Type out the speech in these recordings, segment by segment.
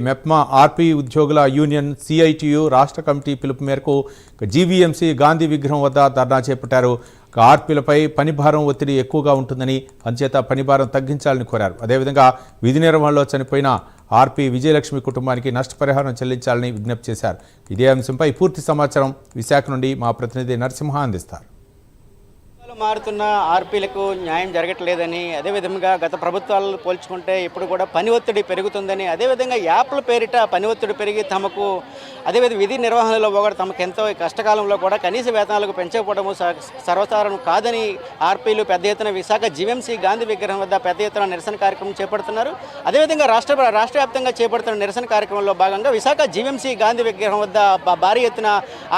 MEPMA RP ఉద్యోగుల union CITU రాష్ట్ర committee పిలుపు మేరకు జీవీఎంసీ గాంధీ విగ్రహం వద్ద ధర్నా చేపట్టారు. ఆర్పీలపై పనిభారం ఒత్తిడి ఎక్కువగా ఉంటుందని, అంచేత పనిభారం తగ్గించాలని కోరారు. అదేవిధంగా విధి నిర్వహణలో చనిపోయిన ఆర్పీ విజయలక్ష్మి కుటుంబానికి నష్టపరిహారం చెల్లించాలని విజ్ఞప్తి చేశారు. ఇదే అంశంపై పూర్తి సమాచారం విశాఖ నుండి మా ప్రతినిధి నరసింహ అందిస్తారు. మారుతున్న ఆర్పీలకు న్యాయం జరగట్లేదని, అదేవిధంగా గత ప్రభుత్వాలను పోల్చుకుంటే ఇప్పుడు కూడా పని ఒత్తిడి పెరుగుతుందని, అదేవిధంగా యాప్ల పేరిట పని ఒత్తిడి పెరిగి తమకు అదేవిధంగా విధి నిర్వహణలో కూడా తమకు ఎంతో కష్టకాలంలో కూడా కనీస వేతనాలకు పెంచకపోవడము సర్వసాధారణం కాదని ఆర్పీలు పెద్ద ఎత్తున విశాఖ జీవీఎంసీ గాంధీ విగ్రహం వద్ద పెద్ద ఎత్తున నిరసన కార్యక్రమం చేపడుతున్నారు. అదేవిధంగా రాష్ట్ర వ్యాప్తంగా చేపడుతున్న నిరసన కార్యక్రమంలో భాగంగా విశాఖ జీవీఎంసీ గాంధీ విగ్రహం వద్ద భారీ ఎత్తున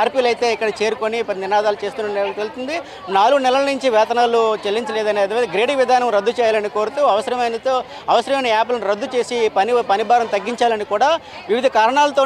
ఆర్పీలు అయితే ఇక్కడ చేరుకొని నినాదాలు చేస్తున్న తెలుస్తుంది. 4 నెలల నుంచి వేతనాలు చెల్లించలేదని, అదే గ్రేడింగ్ విధానం రద్దు చేయాలని కోరుతూ అవసరమైన యాప్లను రద్దు చేసి పని భారం తగ్గించాలని కూడా వివిధ కారణాలతో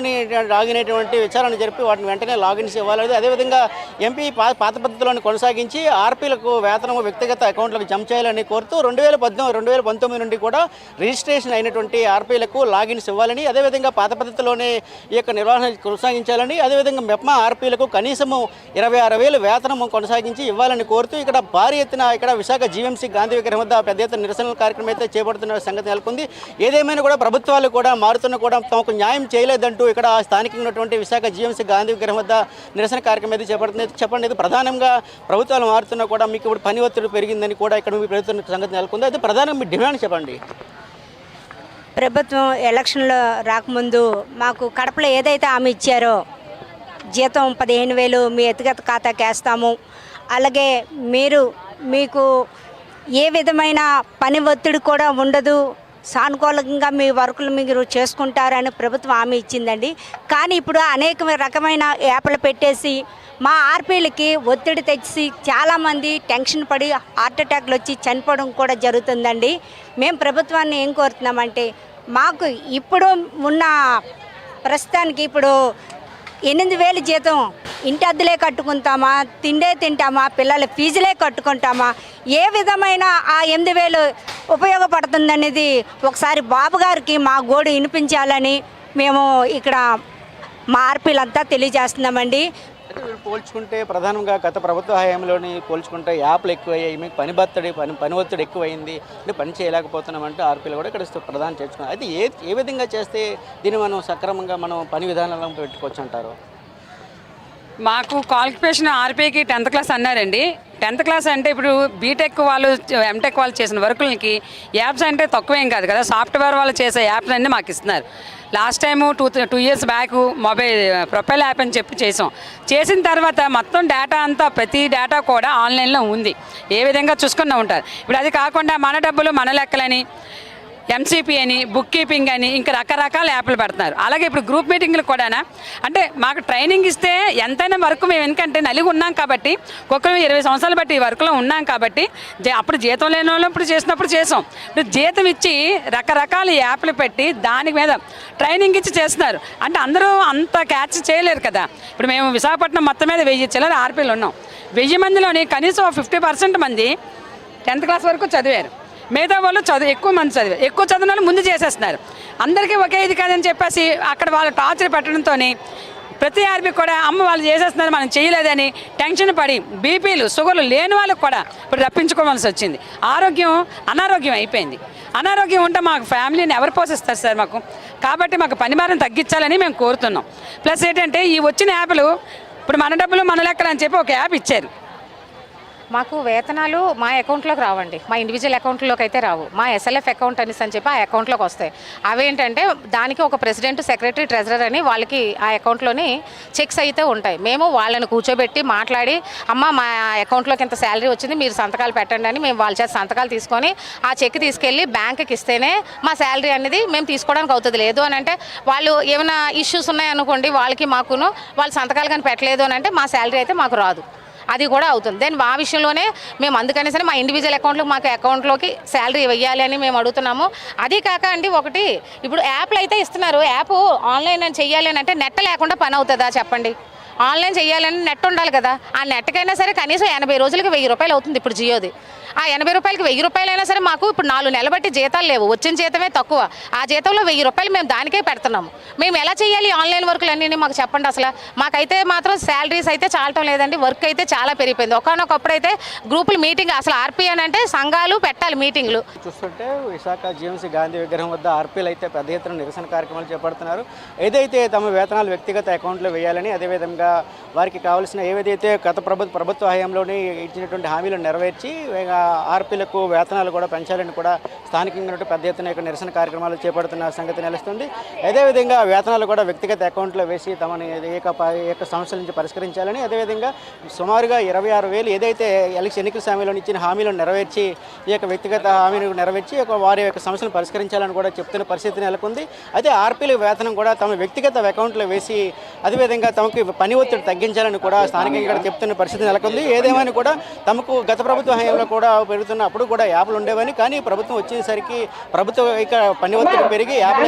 ఆగినటువంటి విచారణ జరిపి వాటిని వెంటనే లాగిన్స్ ఇవ్వాలి. అదేవిధంగా ఎంపీ పాత పద్ధతిలోని కొనసాగించి ఆర్పీలకు వేతనం వ్యక్తిగత అకౌంట్లకు జమ చేయాలని కోరుతూ 2019 నుండి కూడా రిజిస్ట్రేషన్ అయినటువంటి ఆర్పీలకు లాగిన్స్ ఇవ్వాలని, అదేవిధంగా పాత పద్ధతిలోనే ఈ యొక్క నిర్వహణ కొనసాగించాలని, అదేవిధంగా మెప్మా ఆర్పీలకు కనీసము 26,000 వేతనం కొనసాగించి ఇవ్వాలని కోరుతూ ఇక్కడ భారీ ఎత్తున ఇక్కడ విశాఖ జీవీఎంసీ గాంధీ విగ్రహం వద్ద పెద్ద ఎత్తున నిరసన కార్యక్రమం అయితే చేపడుతున్న సంగతి నెలకొంది. ఏదేమైనా కూడా ప్రభుత్వాలు కూడా మారుతున్న కూడా తమకు న్యాయం చేయలేదంటూ ఇక్కడ స్థానికంగా ఉన్నటువంటి విశాఖ జీవీఎంసీ గాంధీ విగ్రహం వద్ద నిరసన కార్యక్రమం అయితే చేపడుతుంది. చెప్పండి, ప్రధానంగా ప్రభుత్వాలు మారుతున్నా కూడా మీకు ఇప్పుడు పని ఒత్తిడి పెరిగిందని కూడా ఇక్కడ మీ ప్రభుత్వం సంగతి నెలకొంది. అయితే ప్రధానంగా మీ డిమాండ్ చెప్పండి. ప్రభుత్వం ఎలక్షన్లో రాకముందు మాకు కడపలో ఏదైతే హామీ ఇచ్చారో జీతం 15,000 మీ వ్యక్తిగత ఖాతాకి వేస్తాము, అలాగే మీకు ఏ విధమైన పని ఒత్తిడి కూడా ఉండదు, సానుకూలంగా మీ వర్కులు మీరు చేసుకుంటారని ప్రభుత్వం హామీ ఇచ్చిందండి. కానీ ఇప్పుడు అనేక రకమైన యాప్లు పెట్టేసి మా ఆర్పీలకి ఒత్తిడి తెచ్చి చాలామంది టెన్షన్ పడి హార్ట్ అటాక్లు వచ్చి చనిపోవడం కూడా జరుగుతుందండి. మేము ప్రభుత్వాన్ని ఏం కోరుతున్నామంటే మాకు ఇప్పుడు ఉన్న ప్రస్తుతానికి ఇప్పుడు 8,000 జీతం ఇంటి అద్దెలే కట్టుకుంటామా, తిండే తింటామా, పిల్లల ఫీజులే కట్టుకుంటామా, ఏ విధమైన ఆ 8,000 ఉపయోగపడుతుందనేది ఒకసారి బాబు గారికి మా గోడు వినిపించాలని మేము ఇక్కడ మా ఆర్పీలంతా తెలియజేస్తున్నామండి. పోల్చుకుంటే ప్రధానంగా గత ప్రభుత్వ హయాంలోని పోల్చుకుంటే యాప్లు ఎక్కువయ్యాయి, మీకు పని ఒత్తిడి ఎక్కువైంది, అంటే పని చేయలేకపోతున్నామంటే ఆర్పీలు కూడా ఇక్కడ ప్రధానం చేర్చుకున్నారు. అయితే ఏ విధంగా చేస్తే దీన్ని మనం సక్రమంగా పని విధానంలో పెట్టుకోవచ్చు అంటారు? మాకు క్వాలిఫికేషన్ ఆర్పీకి 10th క్లాస్ అన్నారండి. 10th క్లాస్ అంటే ఇప్పుడు బీటెక్ వాళ్ళు ఎంటెక్ వాళ్ళు చేసిన వర్కులకి యాప్స్ అంటే తక్కువేం కాదు కదా, సాఫ్ట్వేర్ వాళ్ళు చేసే యాప్స్ అన్నీ మాకు ఇస్తున్నారు. Last time 2 years back mobile profile app అని చెప్పి చేసిన తర్వాత మొత్తం డేటా అంతా ప్రతి డేటా కూడా ఆన్లైన్లో ఉంది, ఏ విధంగా చూసుకున్నా ఉంటారు. ఇప్పుడు అది కాకుండా మన డబ్బులు మన లెక్కలని, ఎంసీపీ అని, బుక్ కీపింగ్ అని, ఇంకా రకరకాల యాప్లు పెడుతున్నారు. అలాగే ఇప్పుడు గ్రూప్ మీటింగ్లు కూడా అంటే మాకు ట్రైనింగ్ ఇస్తే ఎంతైనా వర్క్ మేము ఎందుకంటే నలిగి ఉన్నాం కాబట్టి, ఒక్కొక్కరు 20 సంవత్సరాలు బట్టి ఈ వర్క్లో ఉన్నాం కాబట్టి అప్పుడు జీతం లేని వాళ్ళు ఇప్పుడు చేసినప్పుడు చేసాం. ఇప్పుడు జీతం ఇచ్చి రకరకాల యాప్లు పెట్టి దాని మీద ట్రైనింగ్ ఇచ్చి చేస్తున్నారు. అంటే అందరూ అంత క్యాచ్ చేయలేరు కదా. ఇప్పుడు మేము విశాఖపట్నం మొత్తం మీద 1000 చిల్లర ఆర్పీలు ఉన్నాం. 1000 మందిలోని కనీసం 50% మంది 10th క్లాస్ వరకు చదివారు. మిగతా వాళ్ళు ఎక్కువ మంది ఎక్కువ చదివిన వాళ్ళు ముందు చేసేస్తున్నారు. అందరికీ ఒకే ఇది కాదని చెప్పేసి అక్కడ వాళ్ళు టార్చర్ పెట్టడంతో ప్రతి ఆర్పీ కూడా అమ్మ వాళ్ళు చేసేస్తున్నారు మనం చేయలేదని టెన్షన్ పడి బీపీలు షుగర్లు లేని వాళ్ళకి కూడా ఇప్పుడు రప్పించుకోవాల్సి వచ్చింది. అనారోగ్యం అయిపోయింది. అనారోగ్యం ఉంటే మాకు ఫ్యామిలీని ఎవరు పోషిస్తారు సార్ మాకు? కాబట్టి మాకు పనిభారం తగ్గించాలని మేము కోరుతున్నాం. ప్లస్ ఏంటంటే ఈ వచ్చిన యాప్లు ఇప్పుడు మన డబ్బులు మన లెక్కలు అని చెప్పి ఒక యాప్ ఇచ్చారు. మాకు వేతనాలు మా అకౌంట్లోకి రావండి, మా ఇండివిజువల్ అకౌంట్లోకి అయితే రావు. మా ఎస్ఎల్ఎఫ్ అకౌంట్ అని చెప్పి ఆ అకౌంట్లోకి వస్తాయి. అవేంటంటే దానికి ఒక ప్రెసిడెంట్, సెక్రటరీ, ట్రెజరర్ అని వాళ్ళకి ఆ అకౌంట్లోని చెక్స్ అయితే ఉంటాయి. మేము వాళ్ళని కూర్చోబెట్టి మాట్లాడి అమ్మ మా అకౌంట్లోకి ఇంత శాలరీ వచ్చింది మీరు సంతకాలు పెట్టండి అని మేము వాళ్ళ చేత సంతకాలు తీసుకొని ఆ చెక్ తీసుకెళ్ళి బ్యాంకుకి ఇస్తేనే మా శాలరీ అనేది మేము తీసుకోవడానికి అవుతుంది. లేదు అని అంటే వాళ్ళు ఏమైనా ఇష్యూస్ ఉన్నాయనుకోండి వాళ్ళకి మాకును వాళ్ళు సంతకాలు కానీ పెట్టలేదు అని అంటే మా శాలరీ అయితే మాకు రాదు, అది కూడా అవుతుంది. దెన్ ఆ విషయంలోనే మేము అందుకని సరే మా ఇండివిజువల్ అకౌంట్లోకి మాకు అకౌంట్లోకి శాలరీ వెయ్యాలి అని మేము అడుగుతున్నాము. అది కాక అండి ఒకటి ఇప్పుడు యాప్లు అయితే ఇస్తున్నారు, యాప్ ఆన్లైన్ అని చెయ్యాలి అని అంటే నెట్ లేకుండా పని అవుతుందా చెప్పండి? ఆన్లైన్ చేయాలని నెట్ ఉండాలి కదా. ఆ నెట్కైనా సరే కనీసం 80 రోజులకి 1000 రూపాయలు అవుతుంది ఇప్పుడు జియోది. ఆ 80 రూపాయలకి 1000 రూపాయలైనా సరే మాకు ఇప్పుడు 4 నెలల బట్టి జీతాలు లేవు, వచ్చిన జీతమే తక్కువ. ఆ జీతంలో 1000 రూపాయలు మేము దానికే పెడుతున్నాము. మేము ఎలా చేయాలి ఆన్లైన్ వర్కులన్నీ మాకు చెప్పండి. అసలు మాకైతే మాత్రం శాలరీస్ అయితే చాలటం లేదండి, వర్క్ అయితే చాలా పెరిగిపోయింది. ఒకనొకప్పుడు అయితే గ్రూపులు మీటింగ్, అసలు ఆర్పీ అని అంటే సంఘాలు పెట్టాలి మీటింగ్లు. చూస్తుంటే విశాఖ జీఎంసీ గాంధీ విగ్రహం వద్ద ఆర్పీలు అయితే పెద్ద ఎత్తున నిరసన కార్యక్రమాలు చేపడుతున్నారు. ఏదైతే తమ వేతనాలు వ్యక్తిగత అకౌంట్లో వేయాలని, అదేవిధంగా వారికి కావాల్సిన ఏదైతే గత ప్రభుత్వ హయాంలోనే ఇచ్చినటువంటి హామీలను నెరవేర్చి ఆర్పీలకు వేతనాలు కూడా పెంచాలని కూడా స్థానికంగా పెద్ద ఎత్తున ఇక్కడ నిరసన కార్యక్రమాలు చేపడుతున్న సంగతి తెలుస్తుంది. అదేవిధంగా వేతనాలు కూడా వ్యక్తిగత అకౌంట్లో వేసి తమని ఏక సమస్యల నుంచి పరిష్కరించాలని, అదేవిధంగా సుమారుగా 26,000 ఏదైతే ఎన్నికల సమయంలో ఇచ్చిన హామీలను నెరవేర్చి ఈ యొక్క వ్యక్తిగత హామీని నెరవేర్చి వారి యొక్క సమస్యలను పరిష్కరించాలని కూడా చెప్తున్న పరిస్థితి నెలకొంది. అయితే ఆర్పీల వేతనం కూడా తమ వ్యక్తిగత అకౌంట్లో వేసి అదేవిధంగా తమకు పని ఒత్తిడి తగ్గించాలని కూడా స్థానికంగా చెప్తున్న పరిస్థితి నెలకొంది. ఏదేమైనా కూడా తమకు గత ప్రభుత్వ హయాంలో కూడా పెరుగుతున్న అప్పుడు కూడా యాప్లు ఉండేవని, కానీ ప్రభుత్వం వచ్చేసరికి ప్రభుత్వ ఇక పని ఒత్తిడి పెరిగి యాప్లు